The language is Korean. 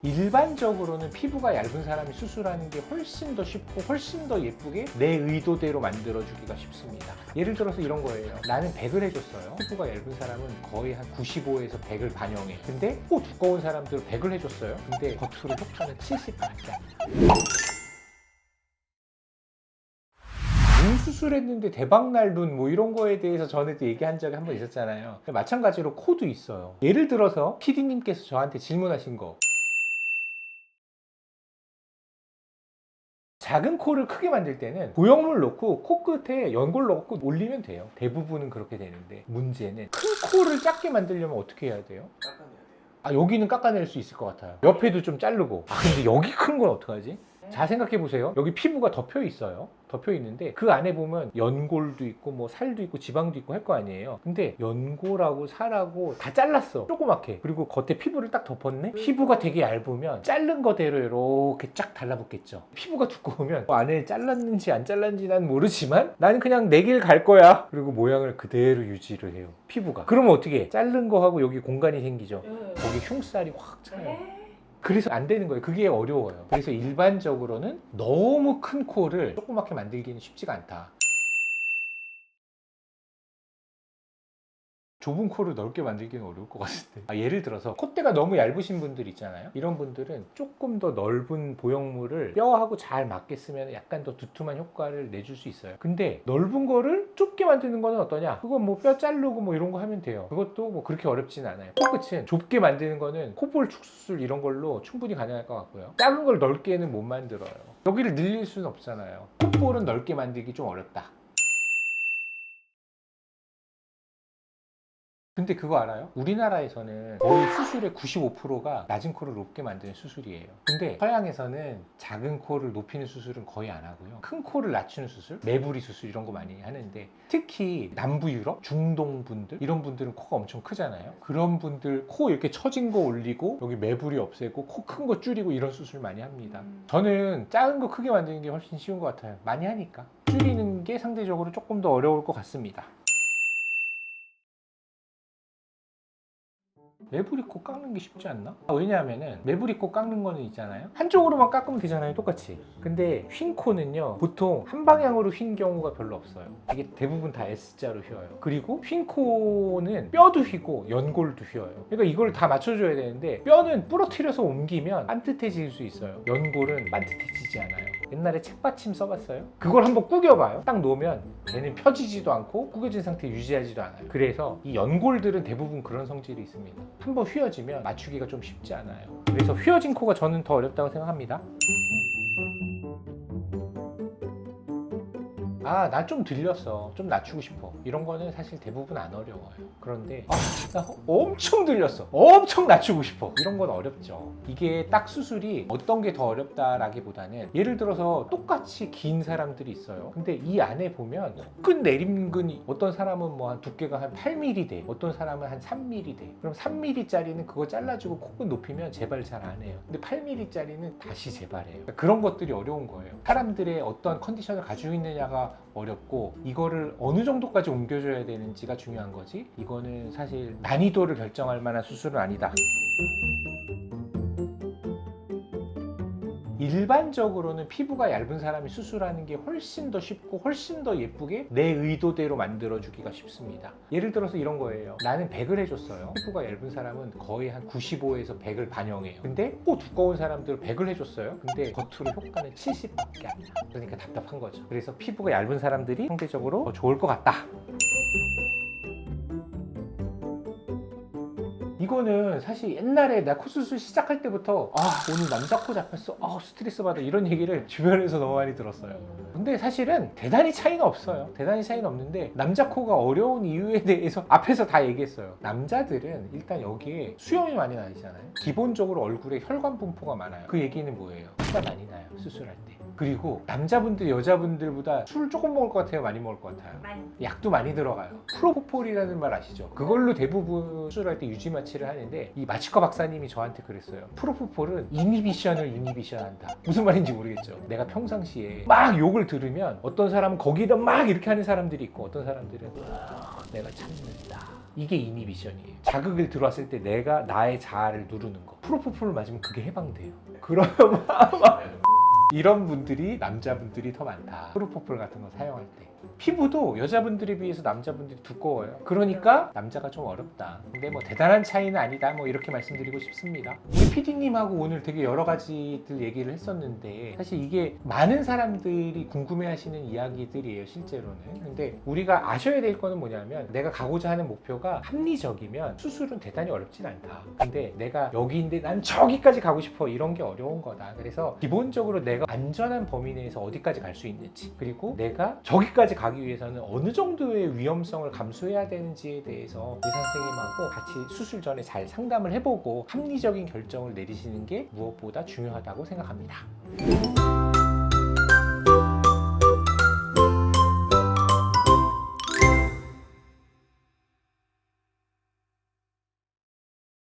일반적으로는 피부가 얇은 사람이 수술하는 게 훨씬 더 쉽고 훨씬 더 예쁘게 내 의도대로 만들어주기가 쉽습니다. 예를 들어서 이런 거예요. 나는 100을 해줬어요. 피부가 얇은 사람은 거의 한 95에서 100을 반영해. 근데 코 두꺼운 사람들 100을 해줬어요. 근데 겉으로 효과는 70밖에 안 나요. 눈 수술했는데 대박날 눈 뭐 이런 거에 대해서 전에도 얘기한 적이 한 번 있었잖아요. 마찬가지로 코도 있어요. 예를 들어서 PD님께서 저한테 질문하신 거, 작은 코를 크게 만들 때는 보형물 넣고 코끝에 연골 넣고 올리면 돼요. 대부분은 그렇게 되는데, 문제는 큰 코를 작게 만들려면 어떻게 해야 돼요? 깎아내야 돼요. 아, 여기는 깎아낼 수 있을 것 같아요. 옆에도 좀 자르고. 아, 근데 여기 큰 건 어떡하지? 잘 생각해 보세요. 여기 피부가 덮여 있어요. 덮여 있는데 그 안에 보면 연골도 있고 뭐 살도 있고 지방도 있고 할 거 아니에요. 근데 연골하고 살하고 다 잘랐어. 조그맣게. 그리고 겉에 피부를 딱 덮었네. 피부가 되게 얇으면 자른 거대로 이렇게 쫙 달라붙겠죠. 피부가 두꺼우면 안에 잘랐는지 안 잘랐는지 난 모르지만 나는 그냥 내 길 갈 거야. 그리고 모양을 그대로 유지를 해요. 피부가. 그러면 어떻게 해? 자른 거하고 여기 공간이 생기죠. 거기 흉살이 확 차요. 그래서 안 되는 거예요. 그게 어려워요. 그래서 일반적으로는 너무 큰 코를 조그맣게 만들기는 쉽지가 않다. 좁은 코를 넓게 만들기는 어려울 것 같은데, 예를 들어서 콧대가 너무 얇으신 분들 있잖아요. 이런 분들은 조금 더 넓은 보형물을 뼈하고 잘 맞게 쓰면 약간 더 두툼한 효과를 내줄 수 있어요. 근데 넓은 거를 좁게 만드는 거는 어떠냐? 그건 뭐 뼈 자르고 뭐 이런 거 하면 돼요. 그것도 뭐 그렇게 어렵지는 않아요. 코끝은 좁게 만드는 거는 콧볼 축수술 이런 걸로 충분히 가능할 것 같고요. 작은 걸 넓게는 못 만들어요. 여기를 늘릴 수는 없잖아요. 콧볼은 넓게 만들기 좀 어렵다. 근데 그거 알아요? 우리나라에서는 거의 수술의 95%가 낮은 코를 높게 만드는 수술이에요. 근데 서양에서는 작은 코를 높이는 수술은 거의 안 하고요. 큰 코를 낮추는 수술, 매부리 수술 이런 거 많이 하는데, 특히 남부 유럽, 중동 분들 이런 분들은 코가 엄청 크잖아요. 그런 분들 코 이렇게 처진 거 올리고 여기 매부리 없애고 코 큰 거 줄이고 이런 수술 많이 합니다. 저는 작은 거 크게 만드는 게 훨씬 쉬운 것 같아요. 많이 하니까. 줄이는 게 상대적으로 조금 더 어려울 것 같습니다. 매부리 코 깎는 게 쉽지 않나? 왜냐하면은 매부리 코 깎는 거는 있잖아요. 한쪽으로만 깎으면 되잖아요. 똑같이. 근데 휜 코는요, 보통 한 방향으로 휜 경우가 별로 없어요. 이게 대부분 다 S자로 휘어요. 그리고 휜 코는 뼈도 휘고 연골도 휘어요. 그러니까 이걸 다 맞춰줘야 되는데, 뼈는 부러뜨려서 옮기면 반듯해질 수 있어요. 연골은 반듯해지지 않아요. 옛날에 책받침 써봤어요? 그걸 한번 구겨봐요. 딱 놓으면 얘는 펴지지도 않고 구겨진 상태 유지하지도 않아요. 그래서 이 연골들은 대부분 그런 성질이 있습니다. 한번 휘어지면 맞추기가 좀 쉽지 않아요. 그래서 휘어진 코가 저는 더 어렵다고 생각합니다. 아, 나 좀 들렸어. 좀 낮추고 싶어. 이런 거는 사실 대부분 안 어려워요. 그런데 나 엄청 들렸어. 엄청 낮추고 싶어. 이런 건 어렵죠. 이게 딱 수술이 어떤 게 더 어렵다라기보다는, 예를 들어서 똑같이 긴 사람들이 있어요. 근데 이 안에 보면 코끝 내림근이 어떤 사람은 뭐 한 두께가 한 8mm 돼. 어떤 사람은 한 3mm 돼. 그럼 3mm짜리는 그거 잘라주고 코끝 높이면 재발 잘 안 해요. 근데 8mm짜리는 다시 재발해요. 그러니까 그런 것들이 어려운 거예요. 사람들의 어떤 컨디션을 가지고 있느냐가 어렵고, 이거를 어느 정도까지 옮겨줘야 되는지가 중요한 거지, 이거는 사실 난이도를 결정할 만한 수술은 아니다. 일반적으로는 피부가 얇은 사람이 수술하는 게 훨씬 더 쉽고 훨씬 더 예쁘게 내 의도대로 만들어주기가 쉽습니다. 예를 들어서 이런 거예요. 나는 100을 해줬어요. 피부가 얇은 사람은 거의 한 95에서 100을 반영해요. 근데 코 두꺼운 사람들 100을 해줬어요. 근데 겉으로 효과는 70밖에 안 나요. 그러니까 답답한 거죠. 그래서 피부가 얇은 사람들이 상대적으로 더 좋을 것 같다. 이거는 사실 옛날에 나 코수술 시작할 때부터 오늘 남자 코 잡혔어, 스트레스 받아, 이런 얘기를 주변에서 너무 많이 들었어요. 근데 사실은 대단히 차이는 없어요. 대단히 차이는 없는데, 남자 코가 어려운 이유에 대해서 앞에서 다 얘기했어요. 남자들은 일단 여기에 수염이 많이 나잖아요. 기본적으로 얼굴에 혈관 분포가 많아요. 그 얘기는 뭐예요? 피가 많이 나요, 수술할 때. 그리고 남자분들 여자분들보다 술 조금 먹을 것 같아요, 많이 먹을 것 같아요? 약도 많이 들어가요. 프로포폴이라는 말 아시죠? 그걸로 대부분 수술할 때 유지마취를 리서치를 하는데 이 마취과 박사님이 저한테 그랬어요. 프로포폴은 이니비션을 이니비션한다. 무슨 말인지 모르겠죠. 내가 평상시에 막 욕을 들으면 어떤 사람은 거기다 막 이렇게 하는 사람들이 있고 어떤 사람들은 내가 참는다. 이게 이니비션이에요. 자극을 들어왔을 때 내가 나의 자아를 누르는 거. 프로포폴을 맞으면 그게 해방돼요. 그러면 이런 분들이 남자분들이 더 많다. 프로포폴 같은 거 사용할 때. 피부도 여자분들에 비해서 남자분들이 두꺼워요. 그러니까 남자가 좀 어렵다. 근데 뭐 대단한 차이는 아니다. 뭐 이렇게 말씀드리고 싶습니다. 우리 PD님하고 오늘 되게 여러 가지들 얘기를 했었는데 사실 이게 많은 사람들이 궁금해하시는 이야기들이에요, 실제로는. 근데 우리가 아셔야 될 거는 뭐냐면 내가 가고자 하는 목표가 합리적이면 수술은 대단히 어렵진 않다. 근데 내가 여기인데 난 저기까지 가고 싶어, 이런 게 어려운 거다. 그래서 기본적으로 내가 안전한 범위 내에서 어디까지 갈 수 있는지, 그리고 내가 저기까지 가기 위해서는 어느 정도의 위험성을 감수해야 되는지에 대해서 의사 선생님하고 같이 수술 전에 잘 상담을 해보고 합리적인 결정을 내리시는 게 무엇보다 중요하다고 생각합니다.